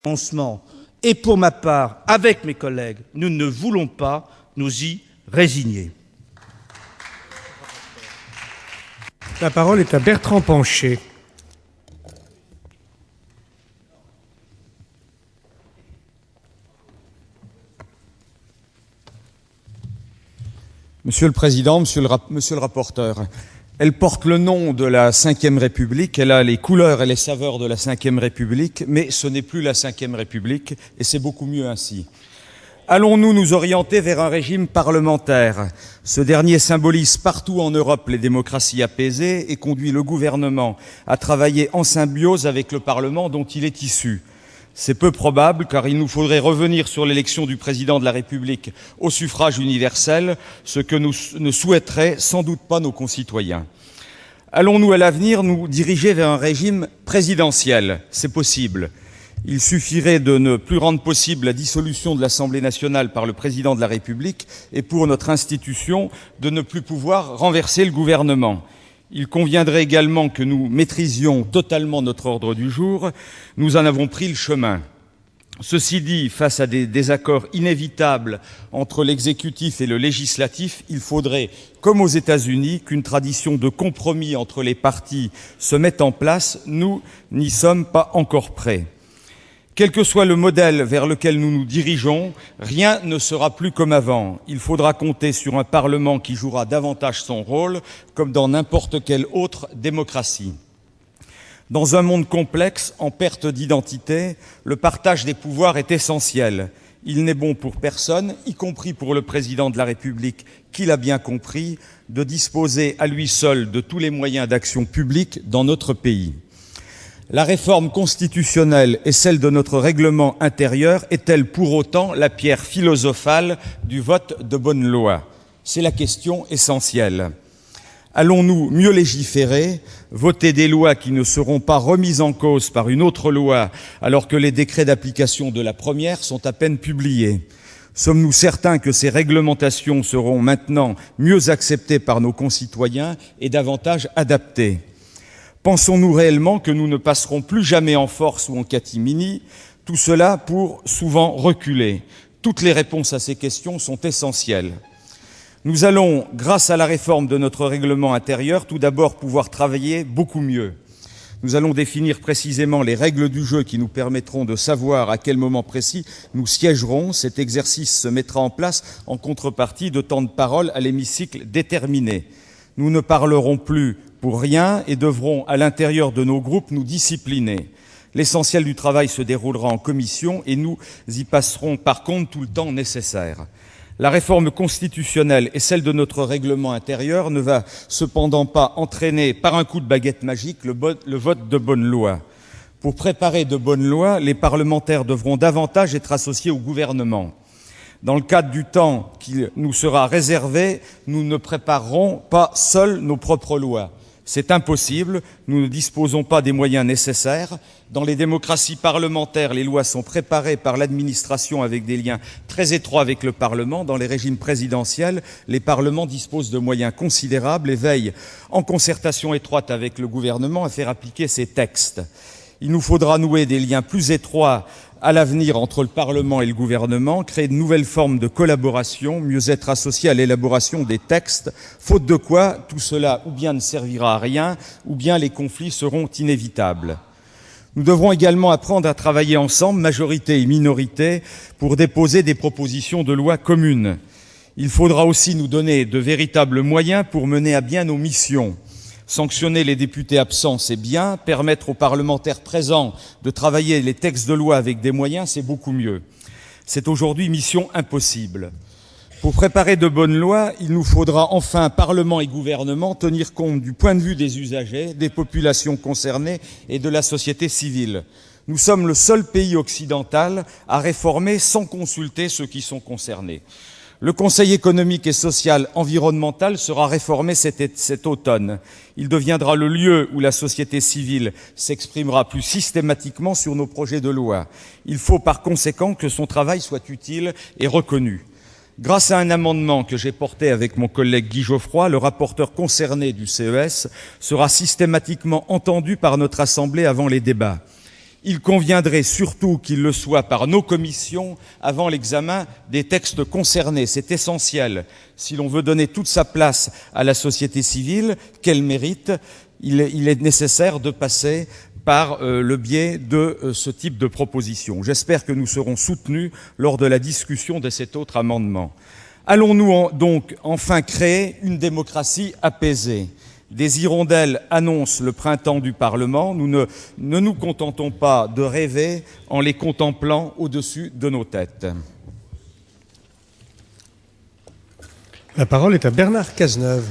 renoncement. Et pour ma part, avec mes collègues, nous ne voulons pas nous y résigner. La parole est à Bertrand Pancher. Monsieur le Président, monsieur le rapporteur, elle porte le nom de la Ve République, elle a les couleurs et les saveurs de la Ve République, mais ce n'est plus la Ve République, et c'est beaucoup mieux ainsi. Allons-nous nous orienter vers un régime parlementaire? Ce dernier symbolise partout en Europe les démocraties apaisées et conduit le gouvernement à travailler en symbiose avec le Parlement dont il est issu. C'est peu probable, car il nous faudrait revenir sur l'élection du président de la République au suffrage universel, ce que ne souhaiteraient sans doute pas nos concitoyens. Allons-nous à l'avenir nous diriger vers un régime présidentiel? C'est possible. Il suffirait de ne plus rendre possible la dissolution de l'Assemblée nationale par le président de la République et pour notre institution de ne plus pouvoir renverser le gouvernement. Il conviendrait également que nous maîtrisions totalement notre ordre du jour. Nous en avons pris le chemin. Ceci dit, face à des désaccords inévitables entre l'exécutif et le législatif, il faudrait, comme aux États-Unis, qu'une tradition de compromis entre les partis se mette en place. Nous n'y sommes pas encore prêts. Quel que soit le modèle vers lequel nous nous dirigeons, rien ne sera plus comme avant. Il faudra compter sur un Parlement qui jouera davantage son rôle, comme dans n'importe quelle autre démocratie. Dans un monde complexe, en perte d'identité, le partage des pouvoirs est essentiel. Il n'est bon pour personne, y compris pour le président de la République, qui l'a bien compris, de disposer à lui seul de tous les moyens d'action publique dans notre pays. La réforme constitutionnelle et celle de notre règlement intérieur est-elle pour autant la pierre philosophale du vote de bonnes lois? C'est la question essentielle. Allons-nous mieux légiférer, voter des lois qui ne seront pas remises en cause par une autre loi alors que les décrets d'application de la première sont à peine publiés? Sommes-nous certains que ces réglementations seront maintenant mieux acceptées par nos concitoyens et davantage adaptées? Pensons-nous réellement que nous ne passerons plus jamais en force ou en catimini, tout cela pour souvent reculer? Toutes les réponses à ces questions sont essentielles. Nous allons, grâce à la réforme de notre règlement intérieur, tout d'abord pouvoir travailler beaucoup mieux. Nous allons définir précisément les règles du jeu qui nous permettront de savoir à quel moment précis nous siégerons. Cet exercice se mettra en place en contrepartie de temps de parole à l'hémicycle déterminé. Nous ne parlerons plus pour rien et devrons, à l'intérieur de nos groupes, nous discipliner. L'essentiel du travail se déroulera en commission et nous y passerons par contre tout le temps nécessaire. La réforme constitutionnelle et celle de notre règlement intérieur ne va cependant pas entraîner par un coup de baguette magique le vote de bonnes lois. Pour préparer de bonnes lois, les parlementaires devront davantage être associés au gouvernement. Dans le cadre du temps qui nous sera réservé, nous ne préparerons pas seuls nos propres lois. C'est impossible, nous ne disposons pas des moyens nécessaires. Dans les démocraties parlementaires, les lois sont préparées par l'administration avec des liens très étroits avec le Parlement. Dans les régimes présidentiels, les parlements disposent de moyens considérables et veillent, en concertation étroite avec le gouvernement, à faire appliquer ces textes. Il nous faudra nouer des liens plus étroits à l'avenir entre le Parlement et le gouvernement, créer de nouvelles formes de collaboration, mieux être associé à l'élaboration des textes, faute de quoi tout cela ou bien ne servira à rien, ou bien les conflits seront inévitables. Nous devrons également apprendre à travailler ensemble, majorité et minorité, pour déposer des propositions de loi communes. Il faudra aussi nous donner de véritables moyens pour mener à bien nos missions. Sanctionner les députés absents, c'est bien. Permettre aux parlementaires présents de travailler les textes de loi avec des moyens, c'est beaucoup mieux. C'est aujourd'hui mission impossible. Pour préparer de bonnes lois, il nous faudra enfin, Parlement et gouvernement, tenir compte du point de vue des usagers, des populations concernées et de la société civile. Nous sommes le seul pays occidental à réformer sans consulter ceux qui sont concernés. Le Conseil économique et social environnemental sera réformé cet automne. Il deviendra le lieu où la société civile s'exprimera plus systématiquement sur nos projets de loi. Il faut par conséquent que son travail soit utile et reconnu. Grâce à un amendement que j'ai porté avec mon collègue Guy Geoffroy, le rapporteur concerné du CES sera systématiquement entendu par notre Assemblée avant les débats. Il conviendrait surtout qu'il le soit par nos commissions avant l'examen des textes concernés. C'est essentiel. Si l'on veut donner toute sa place à la société civile, qu'elle mérite, il est nécessaire de passer par le biais de ce type de proposition. J'espère que nous serons soutenus lors de la discussion de cet autre amendement. Allons-nous donc enfin créer une démocratie apaisée ? Des hirondelles annoncent le printemps du Parlement. Nous ne nous contentons pas de rêver en les contemplant au-dessus de nos têtes. La parole est à Bernard Cazeneuve.